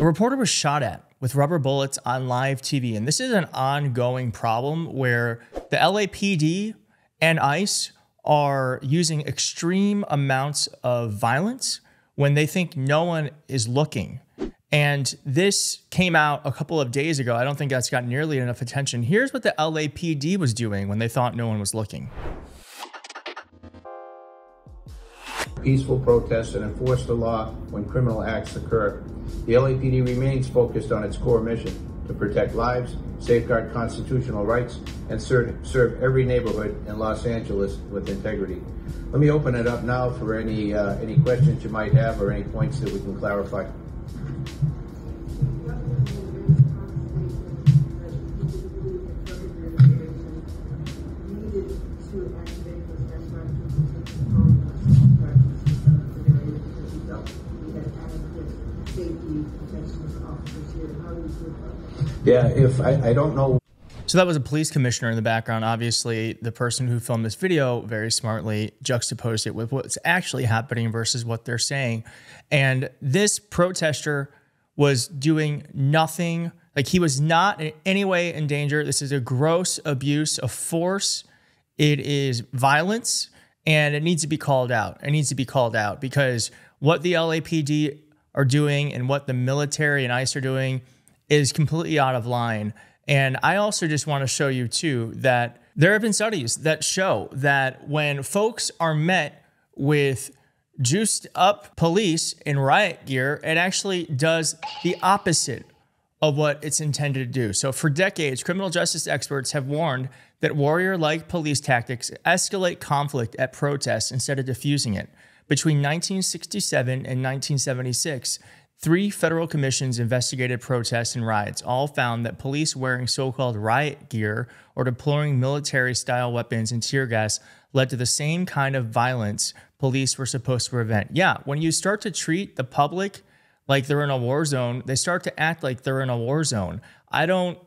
A reporter was shot at with rubber bullets on live TV. And this is an ongoing problem where the LAPD and ICE are using extreme amounts of violence when they think no one is looking. And this came out a couple of days ago. I don't think that's got nearly enough attention. Here's what the LAPD was doing when they thought no one was looking. Peaceful protests and enforce the law when criminal acts occur. The LAPD remains focused on its core mission to protect lives, safeguard constitutional rights, and serve every neighborhood in Los Angeles with integrity. Let me open it up now for any questions you might have or any points that we can clarify. Yeah, if I don't know. So that was a police commissioner in the background. Obviously, the person who filmed this video very smartly juxtaposed it with what's actually happening versus what they're saying. And this protester was doing nothing. Like, he was not in any way in danger. This is a gross abuse of force. It is violence, and it needs to be called out. It needs to be called out because what the LAPD are doing and what the military and ICE are doing is completely out of line. And I also just want to show you too that there have been studies that show that when folks are met with juiced up police in riot gear, it actually does the opposite of what it's intended to do. So for decades, criminal justice experts have warned that warrior-like police tactics escalate conflict at protests instead of diffusing it. Between 1967 and 1976, 3 federal commissions investigated protests and riots. All found that police wearing so-called riot gear or deploying military-style weapons and tear gas led to the same kind of violence police were supposed to prevent. Yeah, when you start to treat the public like they're in a war zone, they start to act like they're in a war zone. I don't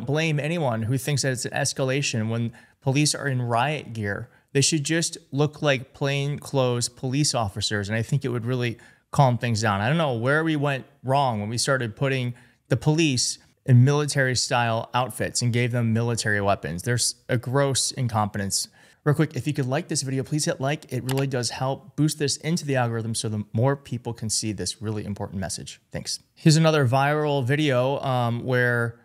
blame anyone who thinks that it's an escalation when police are in riot gear. They should just look like plainclothes police officers, and I think it would really calm things down. I don't know where we went wrong when we started putting the police in military-style outfits and gave them military weapons. There's a gross incompetence. Real quick, if you could like this video, please hit like. It really does help boost this into the algorithm so the more people can see this really important message. Thanks. Here's another viral video where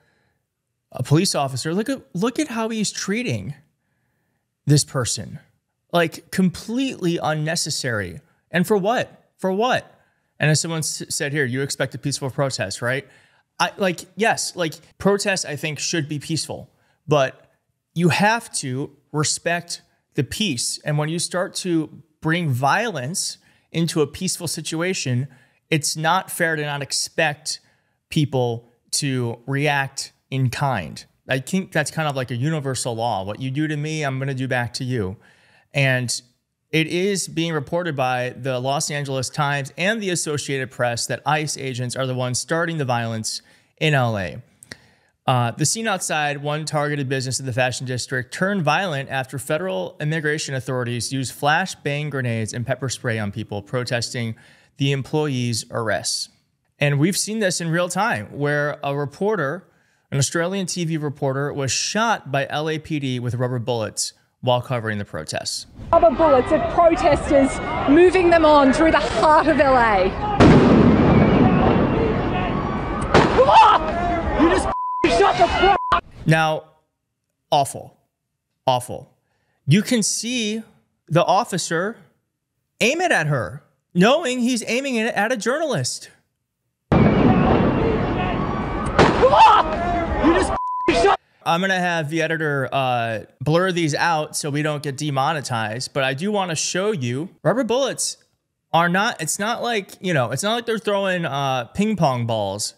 a police officer, look at how he's treating this person. Like, completely unnecessary. And for what? For what? And as someone said here, you expect a peaceful protest, right? Yes, protests I think should be peaceful, but you have to respect the peace. And when you start to bring violence into a peaceful situation, it's not fair to not expect people to react in kind. I think that's kind of like a universal law. What you do to me, I'm going to do back to you. And it is being reported by the Los Angeles Times and the Associated Press that ICE agents are the ones starting the violence in LA. The scene outside one targeted business in the fashion district turned violent after federal immigration authorities used flashbang grenades and pepper spray on people protesting the employees' arrests. And we've seen this in real time where a reporter, an Australian TV reporter, was shot by LAPD with rubber bullets while covering the protests. Rubber bullets at protesters, moving them on through the heart of LA. You just shut the fuck. Now, awful. You can see the officer aim it at her, knowing he's aiming it at a journalist. You just shut. I'm going to have the editor blur these out so we don't get demonetized, but I do want to show you rubber bullets are not, it's not like, it's not like they're throwing ping pong balls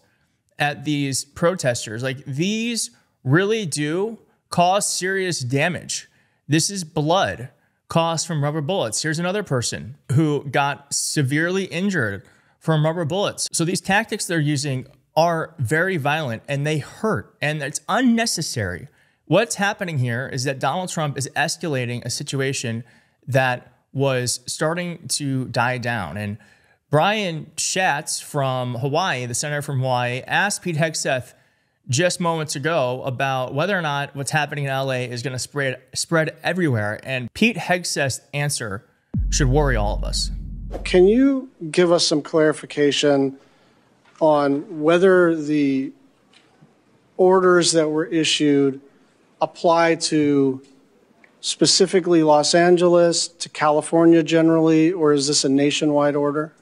at these protesters. Like, these really do cause serious damage. This is blood caused from rubber bullets. Here's another person who got severely injured from rubber bullets. So these tactics they're using are very violent and they hurt and it's unnecessary. What's happening here is that Donald Trump is escalating a situation that was starting to die down. And Brian Schatz from Hawaii, the senator from Hawaii, asked Pete Hegseth just moments ago about whether or not what's happening in LA is going to spread everywhere. And Pete Hegseth's answer should worry all of us. Can you give us some clarification on whether the orders that were issued apply to specifically Los Angeles, to California generally, or is this a nationwide order?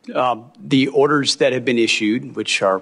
The orders that have been issued, which are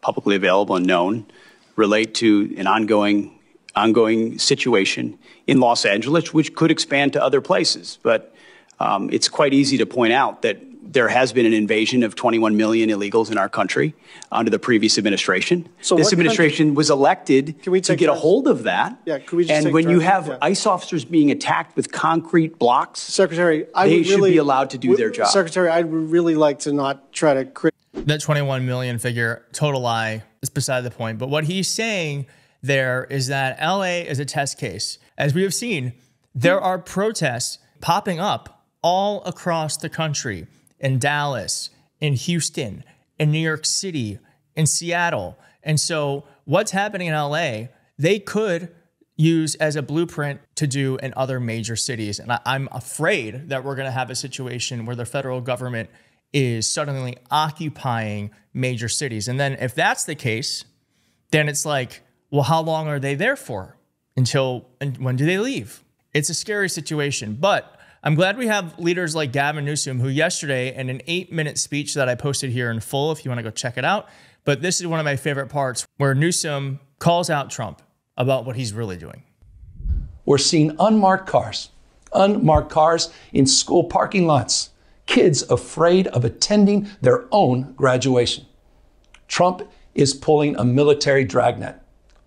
publicly available and known, relate to an ongoing situation in Los Angeles, which could expand to other places. But it's quite easy to point out that there has been an invasion of 21 million illegals in our country under the previous administration. So this administration was elected to get a hold of that. Yeah, could we just and when you have ICE officers being attacked with concrete blocks, Secretary, they should be allowed to do their job. Secretary, I'd really like to not try to... That 21 million figure, total lie, is beside the point. But what he's saying there is that LA is a test case. As we have seen, there are protests popping up all across the country. In Dallas, in Houston, in New York City, in Seattle. And so what's happening in LA, they could use as a blueprint to do in other major cities. And I'm afraid that we're going to have a situation where the federal government is suddenly occupying major cities. And then if that's the case, then it's like, well, how long are they there for? And when do they leave? It's a scary situation, but I'm glad we have leaders like Gavin Newsom, who yesterday in an 8-minute speech that I posted here in full, if you want to go check it out. But this is one of my favorite parts where Newsom calls out Trump about what he's really doing. We're seeing unmarked cars in school parking lots, kids afraid of attending their own graduation. Trump is pulling a military dragnet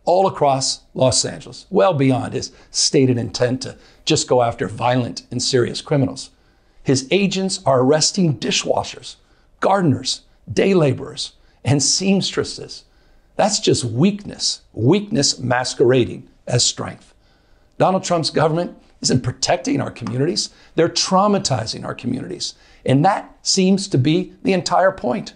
all across Los Angeles, well beyond his stated intent to just go after violent and serious criminals. His agents are arresting dishwashers, gardeners, day laborers, and seamstresses. That's just weakness masquerading as strength. Donald Trump's government isn't protecting our communities, they're traumatizing our communities. And that seems to be the entire point.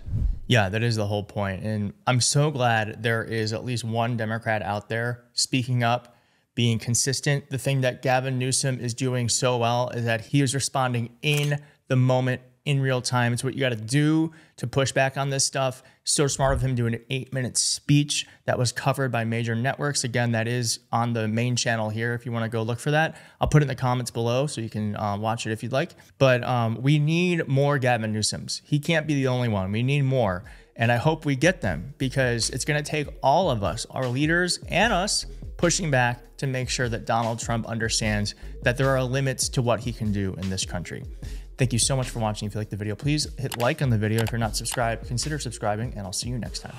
Yeah, that is the whole point. And I'm so glad there is at least one Democrat out there speaking up, being consistent. The thing that Gavin Newsom is doing so well is that he is responding in the moment, in real time. It's what you got to do to push back on this stuff. So smart of him doing an 8-minute speech that was covered by major networks. Again, that is on the main channel here if you want to go look for that. I'll put it in the comments below so you can watch it if you'd like. But we need more Gavin Newsoms. He can't be the only one. We need more. And I hope we get them because it's going to take all of us, our leaders and us, pushing back to make sure that Donald Trump understands that there are limits to what he can do in this country. Thank you so much for watching. If you liked the video, please hit like on the video. If you're not subscribed, consider subscribing, and I'll see you next time.